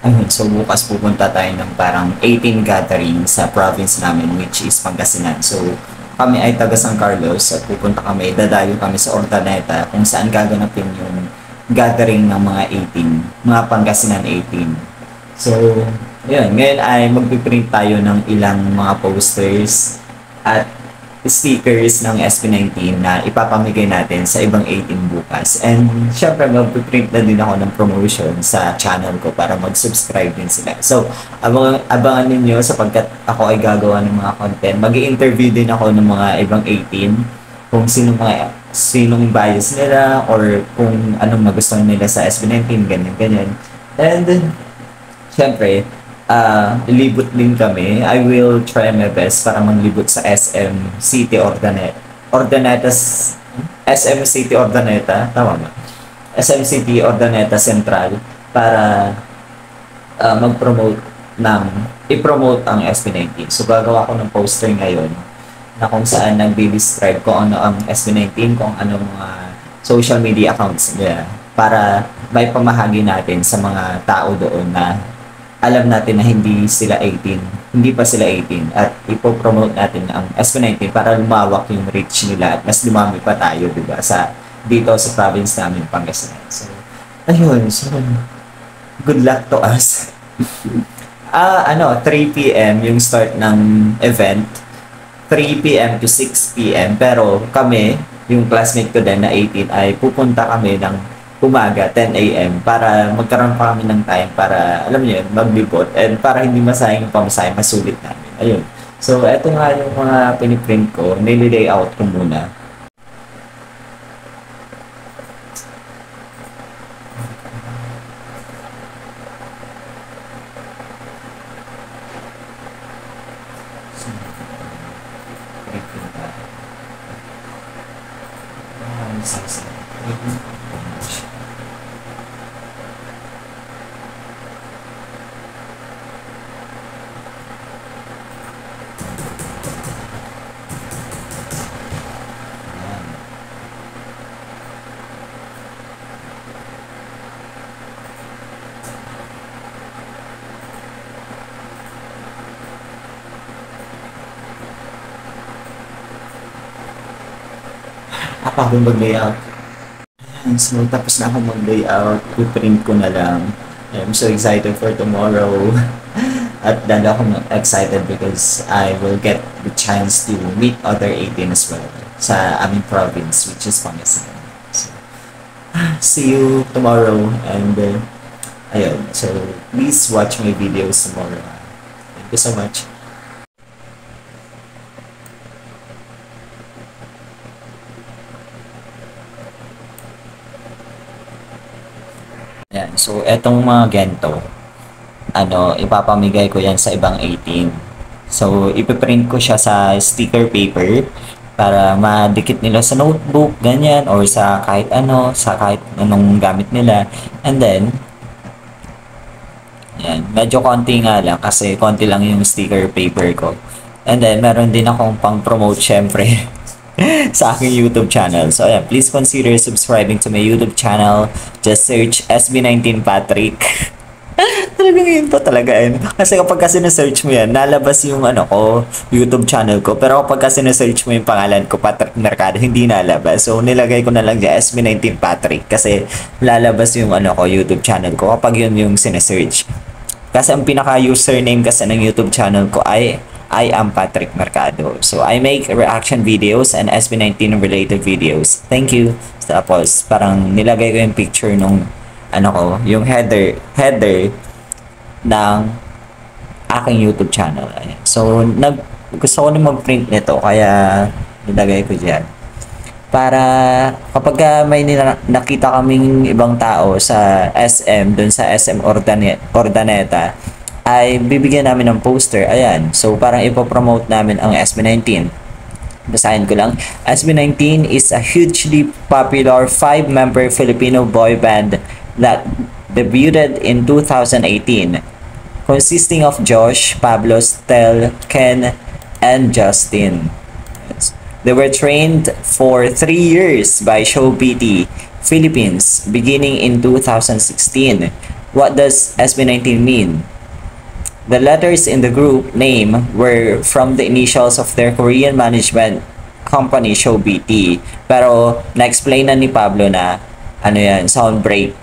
Ayun, so bukas pupunta tayo ng parang 18 gathering sa province namin, which is Pangasinan. So kami ay taga San Carlos at pupunta kami, dadayo kami sa Ordaneta kung saan gaganapin yung gathering ng mga 18, mga Pangasinan 18. So, yun, ngayon ay magpiprint tayo ng ilang mga posters at stickers ng SB19 na ipapamigay natin sa ibang 18 bukas. And syempre magpiprint na din ako ng promotion sa channel ko para mag-subscribe din sila. So, abangan ninyo sapagkat ako ay gagawa ng mga content. Mag-i-interview din ako ng mga ibang 18 kung sinong bias nila or kung anong nagustuhan nila sa SB19, ganyan-ganyan. And syempre, libot din kami. I will try my best para manglibot sa SM City SM City Ordaneta, tama ba? SM City Ordaneta Central para i-promote ang SB19. So gagawa ko ng poster ngayon na kung saan nagdi-describe ko ano ang SB19, kung anong mga social media accounts nila para may pamahagi natin sa mga tao doon na alam natin na hindi pa sila 18 at ipopromote natin ang SB19 para lumawak yung reach nila at mas lumami pa tayo, diba, dito sa province namin, Pangasinan. So, ayun, so, good luck to us. 3 p.m. yung start ng event, 3 p.m. to 6 p.m. pero kami, yung classmate ko din na 18 ay pupunta kami ng umaga, 10 a.m. para magkaroon pa kami ng time para, alam niyo yun, maglibot and para hindi masayang yung pamasahe, masulit namin. Ayun. So, eto nga yung mga piniprint ko, nililayout ko muna. Ako mag-layout. So, tapos na ako mag-layout. I-print ko na lang. I'm so excited for tomorrow. At dahil ako excited because I will get the chance to meet other 18 as well sa aming province, which is Pangasinan. So, see you tomorrow. And, ayun. So, please watch my videos tomorrow. Thank you so much. Ayan. So, etong mga gento, ipapamigay ko yan sa ibang 18. So, ipiprint ko siya sa sticker paper para madikit nila sa notebook, ganyan, or sa kahit anong gamit nila. And then, yan, medyo konti nga lang kasi konti lang yung sticker paper ko. And then, meron din akong pang-promote syempre sa aking YouTube channel. So, ayan, please consider subscribing to my YouTube channel. Just search SB19 Patrick. Talagang yun po talaga yun. Kasi kapag kasi na-search mo yan, nalabas yung YouTube channel ko. Pero kapag kasi na-search mo yung pangalan ko, Patrick Mercado, hindi nalabas. So, nilagay ko na lang dyan, SB19 Patrick. Kasi lalabas yung YouTube channel ko kapag yun yung sinesearch. Kasi ang pinaka-username kasi ng YouTube channel ko ay I am Patrick Mercado. So, I make reaction videos and SB19 related videos. Thank you. Tapos, parang nilagay ko yung picture nung yung header ng aking YouTube channel. Ayan. So, gusto ko na mag-print nito, kaya nilagay ko dyan. Para kapag may nakita kaming ibang tao sa SM, dun sa SM Ordaneta, ay bibigyan namin ng poster. Ayan. So, parang ipopromote namin ang SB19. Basahin ko lang. SB19 is a hugely popular 5-member Filipino boy band that debuted in 2018, consisting of Josh, Pablo, Stel, Ken, and Justin. They were trained for 3 years by Show PT Philippines beginning in 2016. What does SB19 mean? The letters in the group name were from the initials of their Korean management company ShowBT. Pero na-explain na ni Pablo na ano yan, sound break.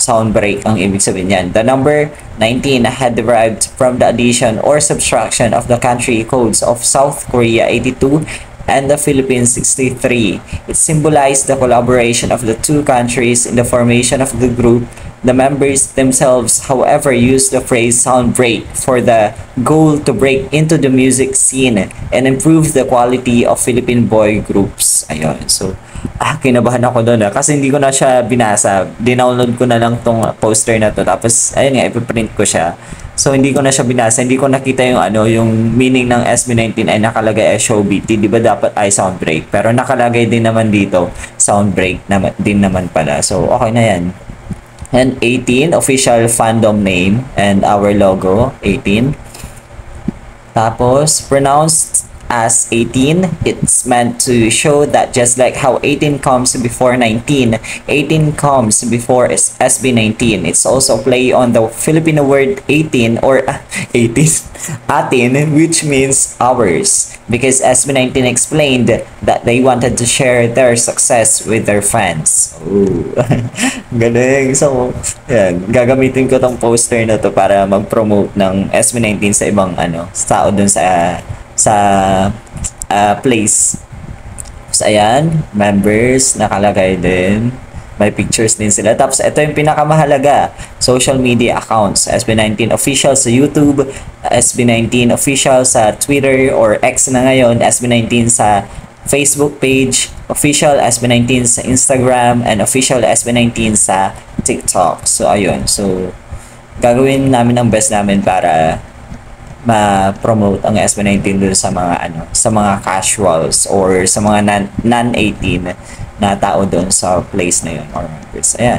Sound break ang ibig sabihin yan. The number 19 had derived from the addition or subtraction of the country codes of South Korea 82 and the Philippines 63. It symbolized the collaboration of the two countries in the formation of the group. The members themselves, however, used the phrase sound break for the goal to break into the music scene and improve the quality of Philippine boy groups. Ayun. So, kinabahan ako doon kasi hindi ko na siya binasa. Dinownload ko na lang tong poster na to. Tapos, ayun nga, ipiprint ko siya. So, hindi ko na siya binasa. Hindi ko nakita yung yung meaning ng SB19 ay nakalagay as ShowBT. Di ba dapat ay sound break? Pero nakalagay din naman dito, sound break din naman pala. So, okay na yan. And 18, official fandom name and our logo, 18. Tapos, pronounced as 18, it's meant to show that just like how 18 comes before 19, 18 comes before SB19. It's also play on the Filipino word 18 or 18, atin, which means ours. Because SB19 explained that they wanted to share their success with their fans. Oh, galing. So, yan, gagamitin ko tong poster na to para mag-promote ng SB19 sa ibang tao dun sa place. So, ayan, members, nakalagay din. May pictures din sila. Tapos, ito yung pinakamahalaga. Social media accounts. SB19 official sa YouTube, SB19 official sa Twitter or X na ngayon, SB19 sa Facebook page, official SB19 sa Instagram, and official SB19 sa TikTok. So, ayun. So, gagawin namin ang best namin para ma-promote ang SB19 dun sa mga sa mga casuals or sa mga non-18 na tao dun sa place na yun or members. Ayan.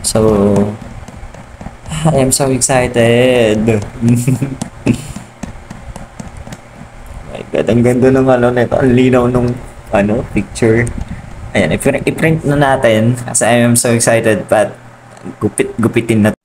So, I am so excited. My God, ang ganda ng nito. Ang linaw nung picture. Ayan, i-print na natin kasi I am so excited but gupitin na.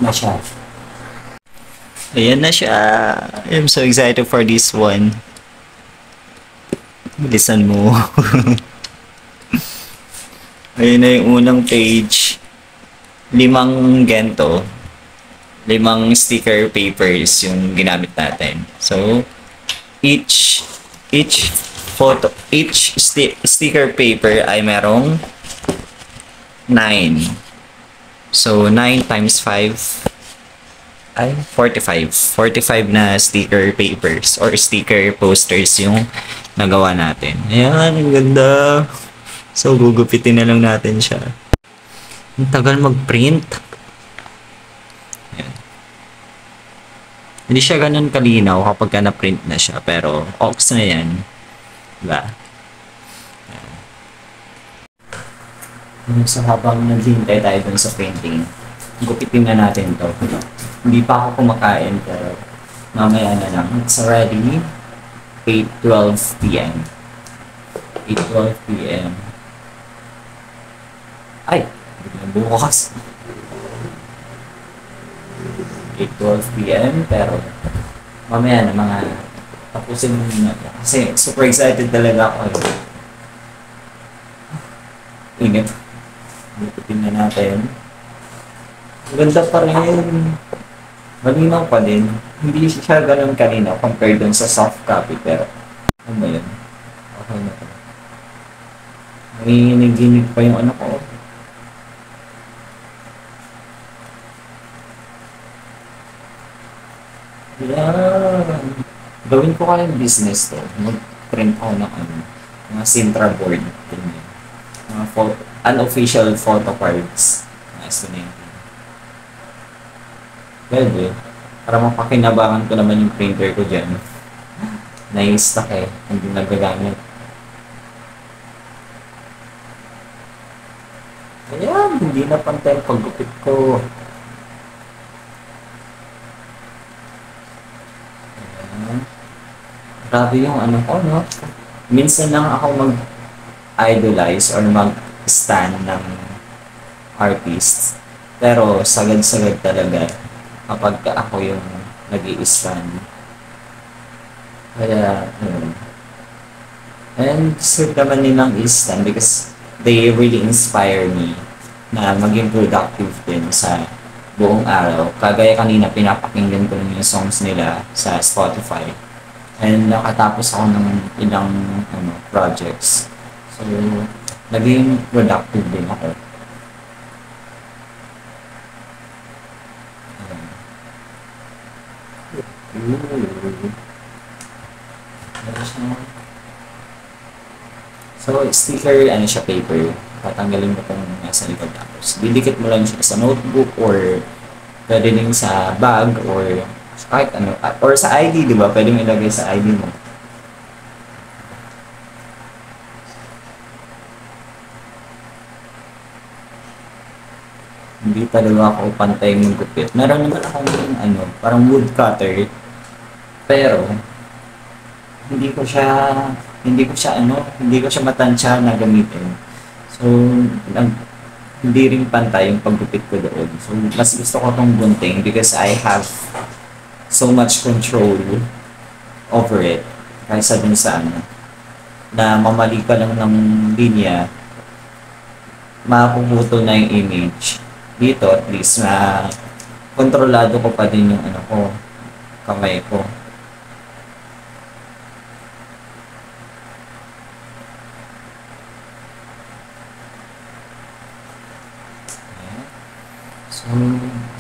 Na siya. Ayan na siya. I'm so excited for this one. Bilisan mo. Ayun na yung unang page. 5 gento. 5 sticker papers yung ginamit natin. So, each sticker paper ay merong 9. So, 9 times 5 ay 45. 45 na sticker papers or sticker posters yung nagawa natin. Ayan, ang ganda. So, gugupitin na lang natin siya. Ang tagal mag-print. Ayan. Hindi siya ganun kalinaw kapag na-print na siya. Pero, ox na yan. Diba? So, habang naghihintay tayo dun sa painting, gupitin na natin to. Hindi pa ako kumakain, pero mamaya na lang. It's already 8:12 p.m. 8:12 p.m. Ay! Bukas. 8:12 p.m. Pero mamaya na mga tapusin mo na. Kasi super excited talaga ako. Ingat. Tingnan natin. Ganda pa rin. Malinaw pa din. Hindi siya ganun kanina compared dun sa soft copy. Pero, ano ba yun? Okay na to. Nanginginig pa yung ano ko. Yan. Gawin ko kayang business to. Mag-print ako ng ano, mga Sintra board. Ganyan. Mga unofficial photo cards. Mga estudyante. Pwede. Para mapakinabangan ko naman yung printer ko dyan. Na-stock eh. Hindi nagagamit. Ayan, hindi na pantay ang paggupit ko. Ayan. Grabe yung ano ko, no? Minsan lang ako mag-idolize or mag-stand ng artist. Pero sagad-sagad talaga kapag ako yung nag-i-stand. Kaya, and gusto naman nilang i-stand because they really inspire me na maging productive din sa buong araw. Kagaya kanina, pinapakinggan ko yung songs nila sa Spotify. And nakatapos ako ng ilang projects. So, naging productive din ako. So, sticker, ano siya, paper. Tatanggalin mo kung nasa likod. Tapos, didikit mo lang siya sa notebook or pwede din sa bag or kahit ano. Or sa ID, di ba? Pwede mo ilagay sa ID mo. Hindi talaga ako pantay ng gupit. Meron naman akong parang woodcutter. Pero, hindi ko siya matansya na gamitin. So, hindi rin pantay yung paggupit ko doon. So, mas gusto ko tong gunting because I have so much control over it. Kaysa dun sa na mamali ka lang ng linya, mapuputo na yung image. Dito, at least, na kontrolado ko pa din yung kamay ko. So,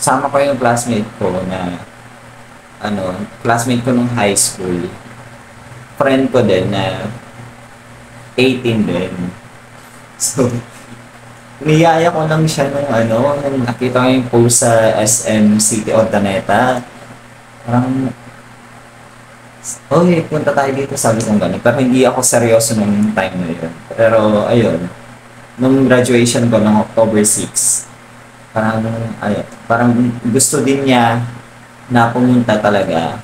sama ko yung classmate ko na classmate ko nung high school. Friend ko din na 18 din. So, niyaya ko lang siya nung nakita ko yung post sa SM City Ordaneta. Parang, okay, punta tayo dito, sabi kong gano'n. Pero hindi ako seryoso nung time na yun. Pero, ayun, nung graduation ko ng October 6, parang gusto din niya na pumunta talaga.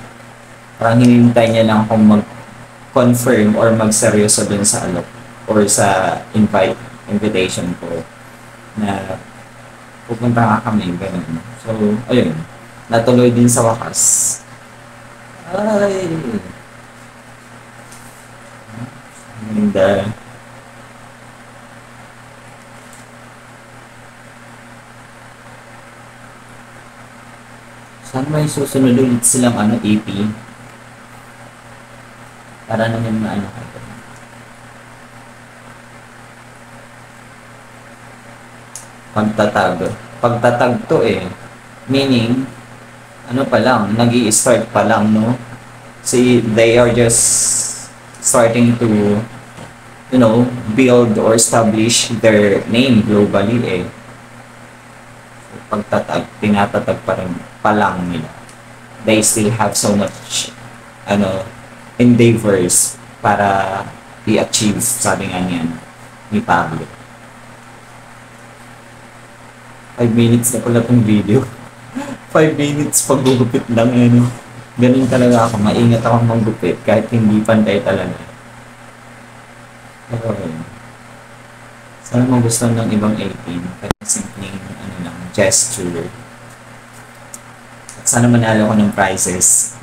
Parang hinintay niya lang akong mag-confirm or mag-seryoso dun sa or sa invitation ko na pupunta nga kami, ganun. So, ayun, natuloy din sa wakas. Ay! Ganda. Saan may susunod ulit silang EP? Para naman ka. Pagtatag to eh. Meaning, pa lang, nag-i-start pa lang, no? See, they are just starting to, build or establish their name globally eh. Tinatatag pa lang nila. They still have so much, endeavors para i-achieve, sabi nga niyan, ni Pablo. 5 minutes na pala itong video. 5 minutes paggugupit lang, Ganun talaga ako. Maingat ako manggupit kahit hindi pantay talaga. Pero, sana magustuhan ng ibang 18. Kahit simpleng, gesture. At sana manalo ko ng prizes.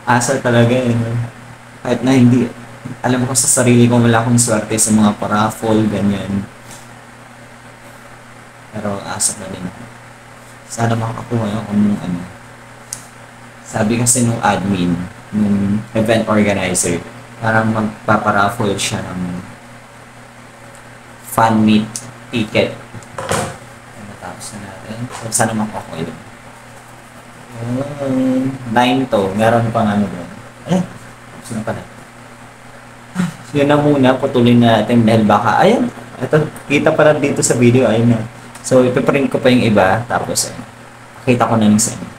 Asa talaga, Kahit na hindi, alam ko sa sarili ko wala akong swerte sa mga paraffle, ganyan. papasok na din ako. Sana makakuha ako ng ano. Sabi kasi nung admin, nung event organizer, parang magpaparaffle siya ng fan meet ticket. Natapos na natin. So, sana makakuha yun. 9 to. Meron pang ano doon. Tapos na pala. Yun na muna. Putulin na natin dahil baka, ayan. Ito, kita pala dito sa video. Ayun na. So, ipiprint ko pa yung iba. Tapos, ayun. Kita ko na yung sa inyo.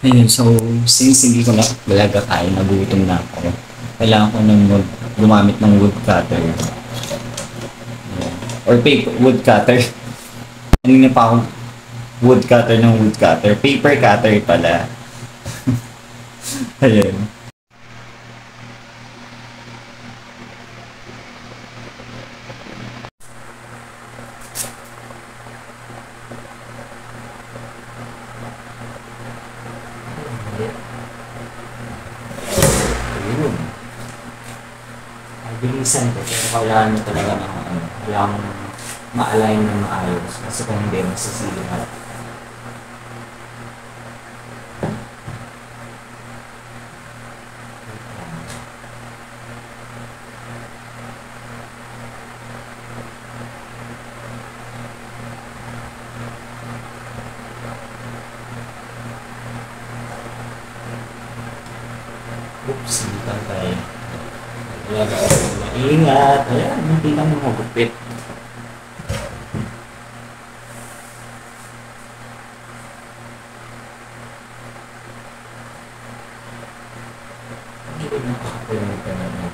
Ayun, so, since hindi ko na talaga kaya, nagutom na ako. Kailangan ko nang gumamit ng wood cutter. Or paper, wood cutter. Kanina pa akong wood cutter ng wood cutter. Paper cutter pala. Ayun. Bilisan ko, pero kailangan mo talaga ng ano, kailangan mo ma-align na maayos kasi kung hindi, masasilihan. Oops, hindi tayo. Ingat. Ayan, hindi ka mo magupit. Hindi ko nakakapunin ka na naman.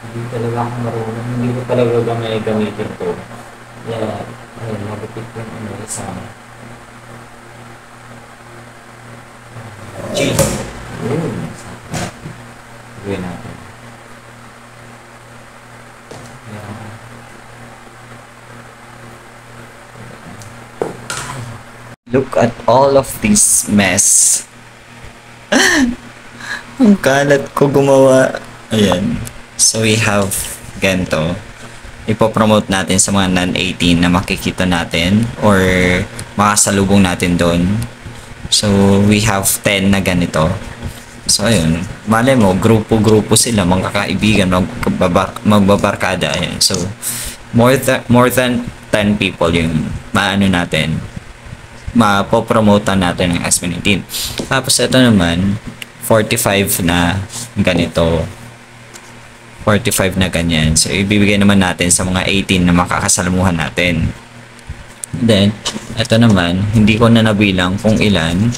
Hindi talaga ako marunong. Hindi ko talaga gamay gamitin to. Kaya, ayun, magupit ko yung isang G. Gawin natin. Look at all of this mess. Ang kalat ko gumawa. Ayan. So we have ganito. Ipopromote natin sa mga non-18 na makikita natin or makasalubong natin doon. So we have 10 na ganito. So ayun, malay mo, grupo-grupo sila, mga kakaibigan, magbabarkada. Ayun. So more than 10 people yung maano natin, mapopromote natin ng S19. Tapos ito naman, 45 na ganito. 45 na ganyan. So ibibigay naman natin sa mga 18 na makakasalamuhan natin. Then, ito naman, hindi ko na nabilang kung ilan.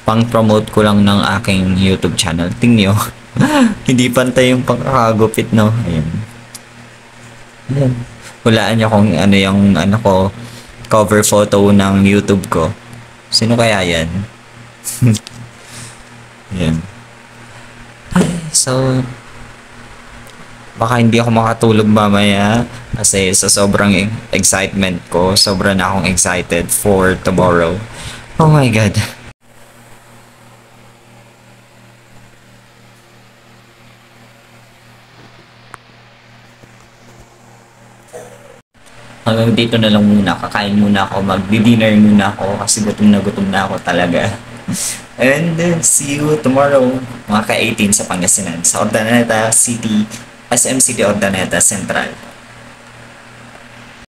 Pang-promote ko lang ng aking YouTube channel. Tingnan nyo. Hindi pantay yung pagkakagupit, no? Ayan. Ayan. Hulaan nyo kung ano yung ano ko, cover photo ng YouTube ko. Sino kaya yan? Ayan. So, baka hindi ako makatulog mamaya kasi sa sobrang excitement ko, sobrang na akong excited for tomorrow. Oh my God. Hanggang dito na lang muna. Kakain muna ako. Mag-dinner muna ako kasi gutom na ako talaga. And then, see you tomorrow. Mga ka-18 sa Pangasinan. Sa Urdaneta City, SM City Urdaneta Central.